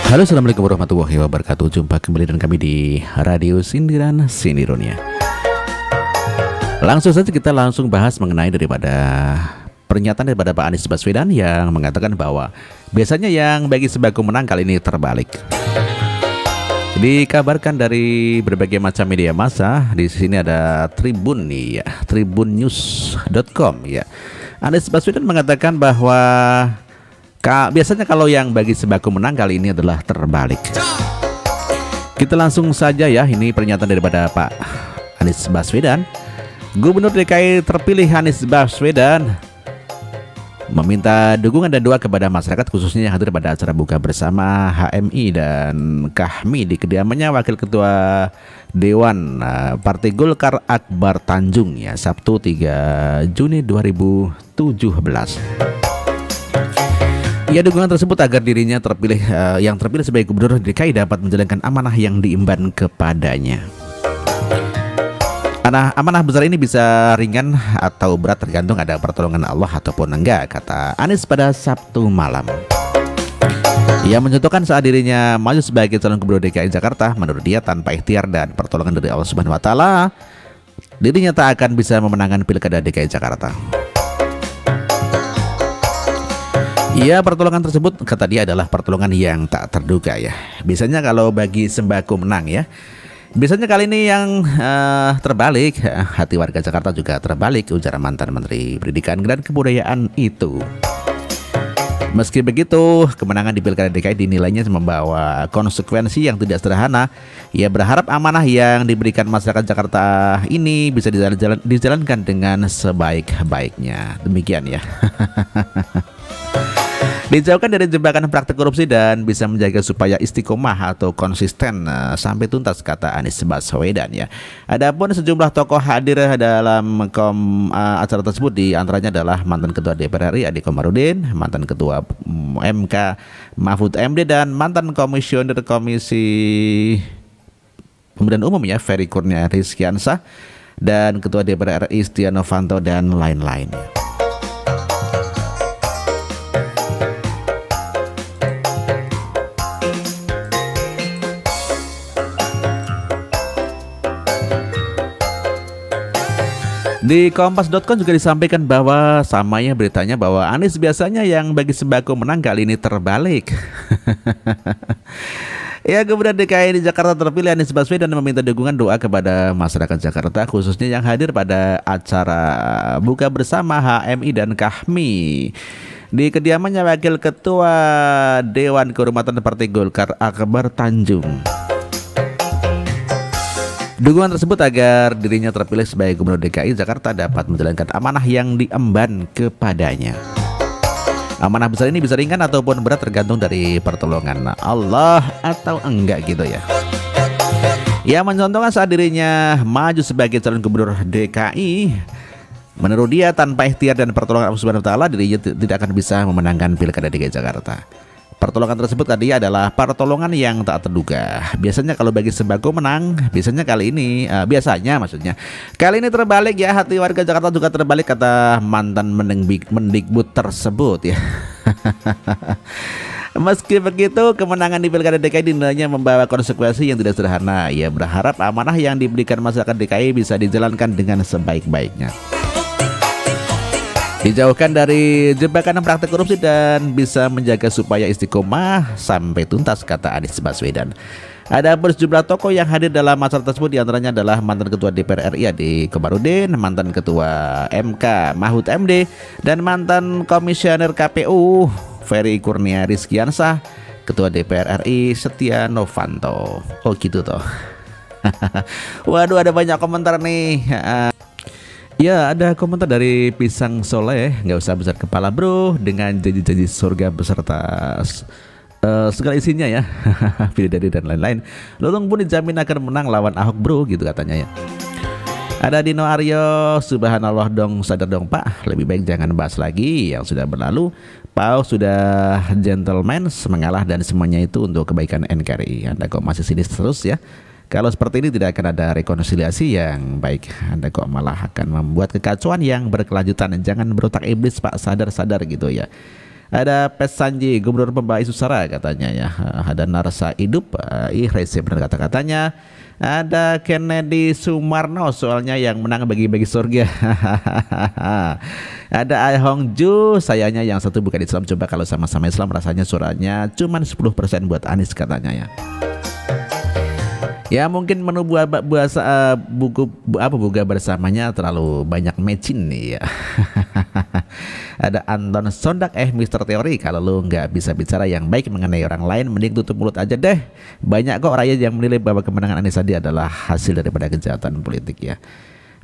Halo, assalamualaikum warahmatullahi wabarakatuh. Jumpa kembali dengan kami di Radio Sindiran Sindironia. Langsung saja kita langsung bahas mengenai daripada pernyataan daripada Pak Anies Baswedan yang mengatakan bahwa biasanya yang bagi sembako menang kali ini terbalik. Dikabarkan dari berbagai macam media massa, di sini ada Tribun nih ya, tribunnews.com ya. Anies Baswedan mengatakan bahwa biasanya kalau yang bagi sembako menang kali ini adalah terbalik. Kita langsung saja ya, ini pernyataan daripada Pak Anies Baswedan. Gubernur DKI terpilih Anies Baswedan meminta dukungan dan doa kepada masyarakat khususnya yang hadir pada acara buka bersama HMI dan KAHMI di kediamannya Wakil Ketua Dewan Partai Golkar Akbar Tanjung ya, Sabtu 3 Juni 2017. Ya, dukungan tersebut agar dirinya terpilih yang terpilih sebagai Gubernur DKI dapat menjalankan amanah yang diemban kepadanya. Amanah besar ini bisa ringan atau berat tergantung ada pertolongan Allah ataupun enggak, kata Anies pada Sabtu malam. Ia mencontohkan saat dirinya maju sebagai calon Gubernur DKI Jakarta, menurut dia tanpa ikhtiar dan pertolongan dari Allah Subhanahu wa taala, dirinya tak akan bisa memenangkan Pilkada DKI Jakarta. Ya, pertolongan tersebut kata dia adalah pertolongan yang tak terduga ya. Biasanya kalau bagi sembako menang ya, biasanya kali ini yang terbalik, hati warga Jakarta juga terbalik, ujar mantan Menteri Pendidikan dan Kebudayaan itu. Meski begitu, kemenangan di Pilkada DKI dinilainya membawa konsekuensi yang tidak sederhana. Ia berharap amanah yang diberikan masyarakat Jakarta ini bisa dijalankan dengan sebaik-baiknya. Demikian ya. Dijauhkan dari jebakan praktik korupsi dan bisa menjaga supaya istiqomah atau konsisten sampai tuntas, kata Anies Baswedan ya. Adapun sejumlah tokoh hadir dalam acara tersebut, di antaranya adalah mantan Ketua DPR RI Ade Komarudin, mantan Ketua MK Mahfud MD, dan mantan Komisioner Komisi Pemilihan Umum ya Ferry Kurnia Rizkiansah, dan Ketua DPR RI Setia Novanto dan lain-lain. Di kompas.com juga disampaikan bahwa samanya beritanya bahwa Anies biasanya yang bagi sembako menang kali ini terbalik. Ya, Gubernur DKI di Jakarta terpilih Anies Baswedan meminta dukungan doa kepada masyarakat Jakarta khususnya yang hadir pada acara buka bersama HMI dan KAHMI di kediamannya Wakil Ketua Dewan Kehormatan Partai Golkar Akbar Tanjung. Dukungan tersebut agar dirinya terpilih sebagai Gubernur DKI Jakarta dapat menjalankan amanah yang diemban kepadanya. Amanah besar ini bisa ringan ataupun berat tergantung dari pertolongan Allah atau enggak gitu ya. Ia mencontohkan saat dirinya maju sebagai calon Gubernur DKI, menurut dia tanpa ikhtiar dan pertolongan Allah Subhanahu wa taala dirinya tidak akan bisa memenangkan Pilkada DKI Jakarta. Pertolongan tersebut tadi adalah pertolongan yang tak terduga. Biasanya kalau bagi sembako menang, biasanya kali ini kali ini terbalik ya, hati warga Jakarta juga terbalik, kata mantan Mendikbud tersebut ya. Meski begitu, kemenangan di Pilkada DKI dinilainya membawa konsekuensi yang tidak sederhana. Ia berharap amanah yang diberikan masyarakat DKI bisa dijalankan dengan sebaik-baiknya, dijauhkan dari jebakan praktik korupsi dan bisa menjaga supaya istiqomah sampai tuntas, kata Anies Baswedan. Ada sejumlah tokoh yang hadir dalam acara tersebut, diantaranya adalah mantan Ketua DPR RI Ade Komarudin, mantan Ketua MK Mahfud MD, dan mantan Komisioner KPU Ferry Kurnia Rizkiansah, Ketua DPR RI Setia Novanto. Oh gitu toh. Waduh, ada banyak komentar nih. Ya, ada komentar dari Pisang Soleh, nggak usah besar kepala bro, dengan janji-janji surga beserta segala isinya ya, bidadari dan lain-lain. Lulung pun dijamin akan menang lawan Ahok bro, gitu katanya ya. Ada Dino Aryo, subhanallah dong, sadar dong Pak, lebih baik jangan bahas lagi yang sudah berlalu. Pak sudah gentleman mengalah dan semuanya itu untuk kebaikan NKRI. Anda kok masih sinis terus ya? Kalau seperti ini tidak akan ada rekonsiliasi yang baik. Anda kok malah akan membuat kekacauan yang berkelanjutan. Jangan berotak iblis Pak, sadar-sadar gitu ya. Ada Pesanji, Gubernur Pemba Isu Sara katanya ya. Ada Narsa Hidup, Rese benar kata-katanya. Ada Kennedy Sumarno, soalnya yang menang bagi-bagi surga. Ada Ahong Ju, sayanya yang satu bukan Islam, coba kalau sama-sama Islam rasanya suaranya cuman 10% buat Anies katanya ya. Ya mungkin menu buka bersamanya terlalu banyak mecin nih ya. Ada Anton Sondak, Mister Teori, kalau lu nggak bisa bicara yang baik mengenai orang lain mending tutup mulut aja deh. Banyak kok rakyat yang menilai bahwa kemenangan Anies Sandi adalah hasil daripada kejahatan politik ya.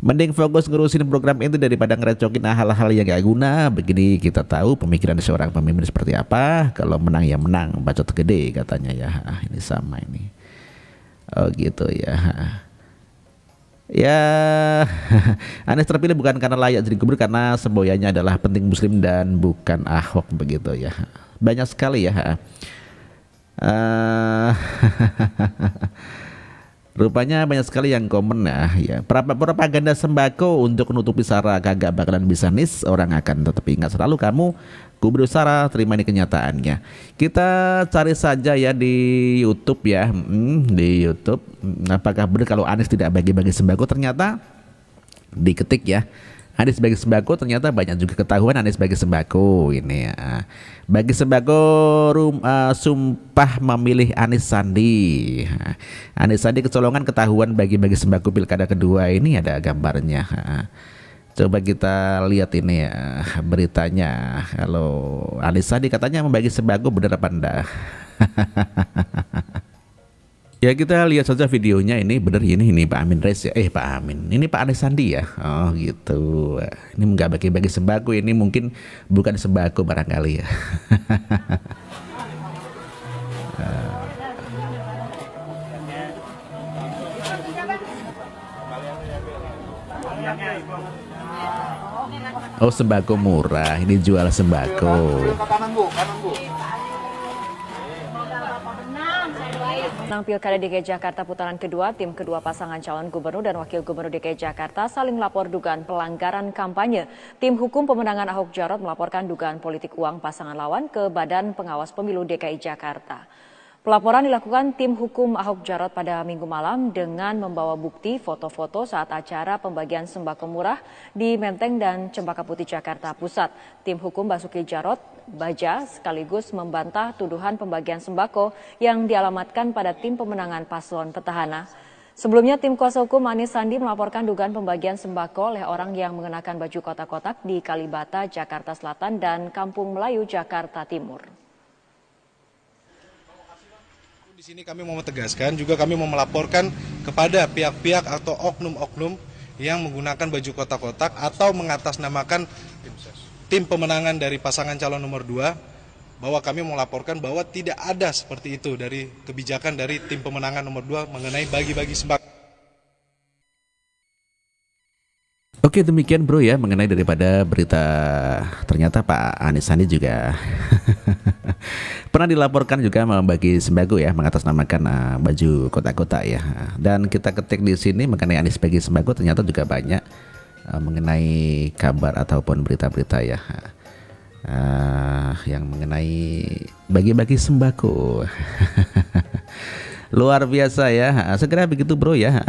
Mending fokus ngurusin program itu daripada ngerecokin hal-hal yang gak guna. Begini kita tahu pemikiran seorang pemimpin seperti apa. Kalau menang ya menang, bacot gede katanya ya. Ini sama ini. Oh gitu ya. Ya, Anies terpilih bukan karena layak jadi gubernur, karena semboyannya adalah penting Muslim dan bukan Ahok begitu ya. Banyak sekali ya. Rupanya banyak sekali yang komen ya. Propaganda sembako untuk menutupi SARA kagak bakalan bisa nis. Orang akan tetap ingat selalu kamu Gubernur SARA, terima ini kenyataannya. Kita cari saja ya di YouTube ya. Di YouTube apakah benar kalau Anies tidak bagi-bagi sembako? Ternyata diketik ya, Anies bagi sembako, ternyata banyak juga ketahuan Anies bagi sembako ini ya. Bagi sembako sumpah memilih Anies Sandi. Anies Sandi kecolongan ketahuan bagi-bagi sembako pilkada kedua, ini ada gambarnya. Coba kita lihat ini ya beritanya. Kalau Anies Sandi katanya membagi sembako, benar apa enggak? Ya kita lihat saja videonya, ini bener ini Pak Amin Rais ya. Pak Amin, ini Pak Anies Sandi ya. Oh gitu. Ini nggak bagi-bagi sembako, ini mungkin bukan sembako barangkali ya. Oh sembako murah, ini jual sembako. Menang Pilkada DKI Jakarta putaran kedua, tim kedua pasangan calon gubernur dan wakil gubernur DKI Jakarta saling melapor dugaan pelanggaran kampanye. Tim hukum pemenangan Ahok Jarot melaporkan dugaan politik uang pasangan lawan ke Badan Pengawas Pemilu DKI Jakarta. Pelaporan dilakukan tim hukum Ahok Jarot pada Minggu malam dengan membawa bukti foto-foto saat acara pembagian sembako murah di Menteng dan Cempaka Putih, Jakarta Pusat. Tim hukum Basuki Jarot Baja sekaligus membantah tuduhan pembagian sembako yang dialamatkan pada tim pemenangan paslon petahana. Sebelumnya tim kuasa hukum Anies Sandi melaporkan dugaan pembagian sembako oleh orang yang mengenakan baju kotak-kotak di Kalibata, Jakarta Selatan dan Kampung Melayu, Jakarta Timur. Di sini kami mau menegaskan, juga kami mau melaporkan kepada pihak-pihak atau oknum-oknum yang menggunakan baju kotak-kotak atau mengatasnamakan tim pemenangan dari pasangan calon nomor 2, bahwa kami mau melaporkan bahwa tidak ada seperti itu dari kebijakan dari tim pemenangan nomor 2 mengenai bagi-bagi sembako. Oke, demikian bro ya mengenai daripada berita ternyata Pak Anies Sandi juga pernah dilaporkan juga membagi sembako ya, mengatasnamakan baju kotak-kotak ya. Dan kita ketik di sini mengenai Anies bagi sembako, ternyata juga banyak mengenai kabar ataupun berita-berita ya yang mengenai bagi-bagi sembako. Luar biasa ya. Segera begitu bro ya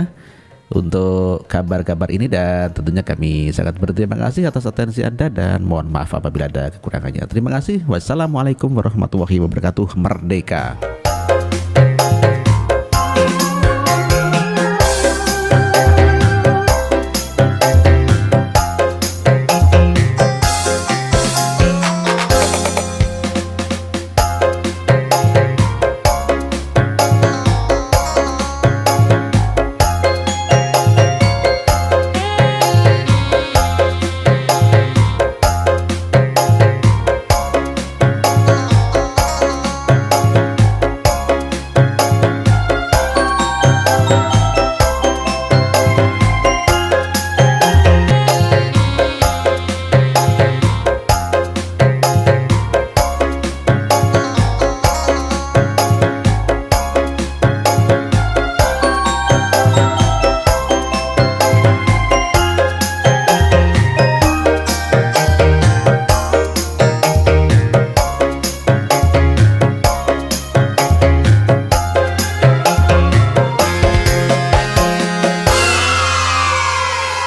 untuk kabar-kabar ini, dan tentunya kami sangat berterima kasih atas atensi Anda dan mohon maaf apabila ada kekurangannya. Terima kasih. Wassalamualaikum warahmatullahi wabarakatuh. Merdeka.